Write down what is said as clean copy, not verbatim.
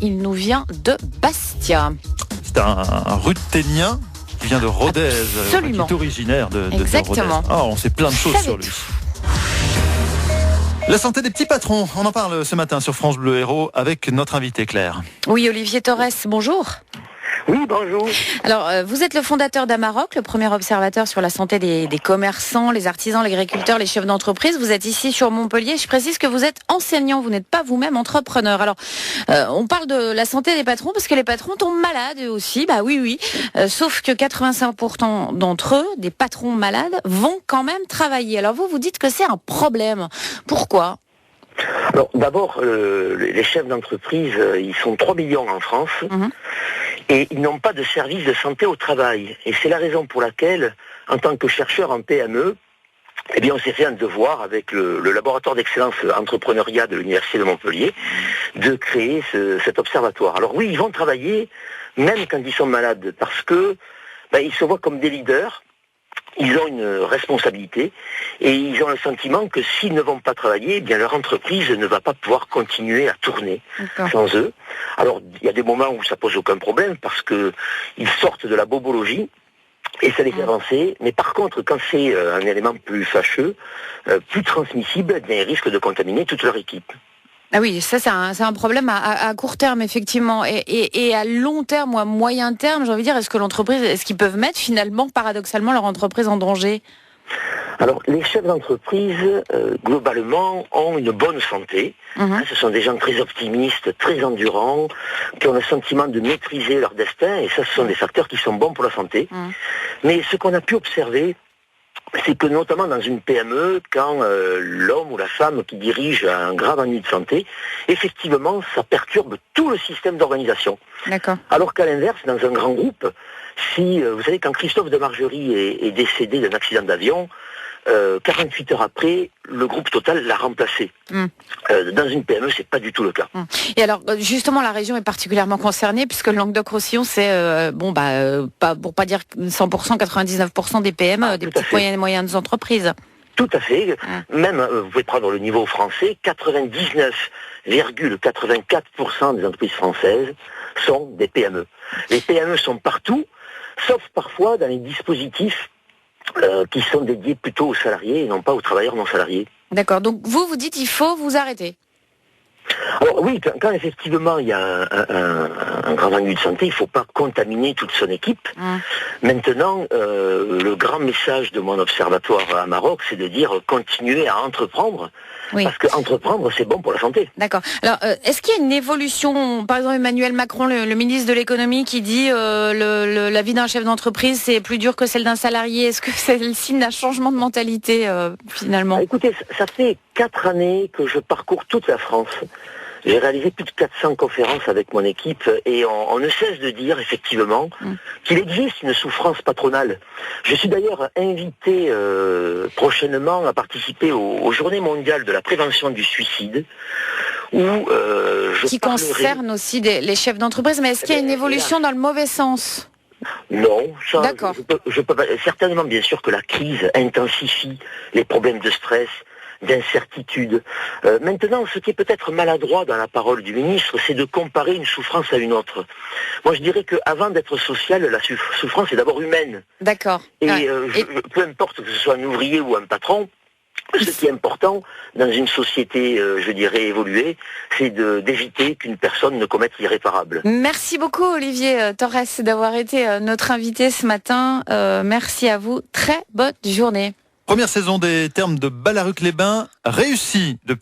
il nous vient de Bastia. C'est un ruthénien qui vient de Rodez, Absolument. qui est originaire de Exactement. Rodez. On sait plein de choses sur lui. La santé des petits patrons, on en parle ce matin sur France Bleu Héros avec notre invité Claire. Oui, Olivier Torres, bonjour. Oui, bonjour. Alors, vous êtes le fondateur d'Amaroc, le premier observateur sur la santé des commerçants, les artisans, les agriculteurs, les chefs d'entreprise. Vous êtes ici sur Montpellier. Je précise que vous êtes enseignant, vous n'êtes pas vous-même entrepreneur. Alors, on parle de la santé des patrons parce que les patrons tombent malades eux aussi. Bah oui. Sauf que 85% d'entre eux, des patrons malades, vont quand même travailler. Alors vous dites que c'est un problème. Pourquoi ? Alors d'abord, les chefs d'entreprise, ils sont 3 millions en France. Et ils n'ont pas de service de santé au travail. Et c'est la raison pour laquelle, en tant que chercheur en PME, on s'est fait un devoir avec le laboratoire d'excellence entrepreneuriat de l'Université de Montpellier de créer cet observatoire. Alors oui, ils vont travailler même quand ils sont malades parce que ils se voient comme des leaders. Ils ont une responsabilité et ils ont le sentiment que s'ils ne vont pas travailler, leur entreprise ne va pas pouvoir continuer à tourner sans eux. Alors, il y a des moments où ça pose aucun problème parce que ils sortent de la bobologie et ça les fait avancer. Mais par contre, quand c'est un élément plus fâcheux, plus transmissible, ils risquent de contaminer toute leur équipe. Ah oui, ça c'est un problème à court terme effectivement et à long terme ou à moyen terme, j'ai envie de dire, est-ce qu'ils peuvent mettre finalement paradoxalement leur entreprise en danger ? Alors les chefs d'entreprise globalement ont une bonne santé. Ce sont des gens très optimistes, très endurants, qui ont le sentiment de maîtriser leur destin et ça ce sont des facteurs qui sont bons pour la santé. Mais ce qu'on a pu observer, c'est que notamment dans une PME, quand l'homme ou la femme qui dirige a un grave ennui de santé, effectivement, ça perturbe tout le système d'organisation. D'accord. Alors qu'à l'inverse, dans un grand groupe, si vous savez, quand Christophe de Margerie est décédé d'un accident d'avion, 48 heures après, le groupe total l'a remplacé. Dans une PME, c'est pas du tout le cas. Et alors, justement, la région est particulièrement concernée puisque le Languedoc-Roussillon, c'est, pas, pour pas dire 100%, 99% des PME, des petites et moyennes entreprises. Tout à fait. Même, vous pouvez prendre le niveau français, 99,84% des entreprises françaises sont des PME. Les PME sont partout, sauf parfois dans les dispositifs qui sont dédiés plutôt aux salariés et non pas aux travailleurs non salariés. D'accord, donc vous dites il faut vous arrêter. Alors oui, quand effectivement il y a un grand ennui de santé, il ne faut pas contaminer toute son équipe. Maintenant, le grand message de mon observatoire à Maroc, c'est de dire continuer à entreprendre. Oui. Parce qu'entreprendre, c'est bon pour la santé. D'accord. Alors, est-ce qu'il y a une évolution, par exemple Emmanuel Macron, le ministre de l'économie, qui dit la vie d'un chef d'entreprise, c'est plus dur que celle d'un salarié. Est-ce que c'est le signe d'un changement de mentalité, finalement ? Écoutez, ça fait 4 années que je parcours toute la France. J'ai réalisé plus de 400 conférences avec mon équipe et on ne cesse de dire effectivement qu'il existe une souffrance patronale. Je suis d'ailleurs invité prochainement à participer aux Journées mondiales de la prévention du suicide où qui concerne aussi les chefs d'entreprise, mais est-ce qu'il y a une évolution dans le mauvais sens ? Non, ça, d'accord. Je peux pas, certainement bien sûr que la crise intensifie les problèmes de stress, d'incertitude. Maintenant, ce qui est peut-être maladroit dans la parole du ministre, c'est de comparer une souffrance à une autre. Moi, je dirais qu'avant d'être sociale, la souffrance est d'abord humaine. D'accord. Et peu importe que ce soit un ouvrier ou un patron, ce qui est important dans une société, je dirais, évoluée, c'est d'éviter qu'une personne ne commette l'irréparable. Merci beaucoup, Olivier Torres, d'avoir été notre invité ce matin. Merci à vous. Très bonne journée. Première saison des Thermes de Ballaruc-les-Bains réussie depuis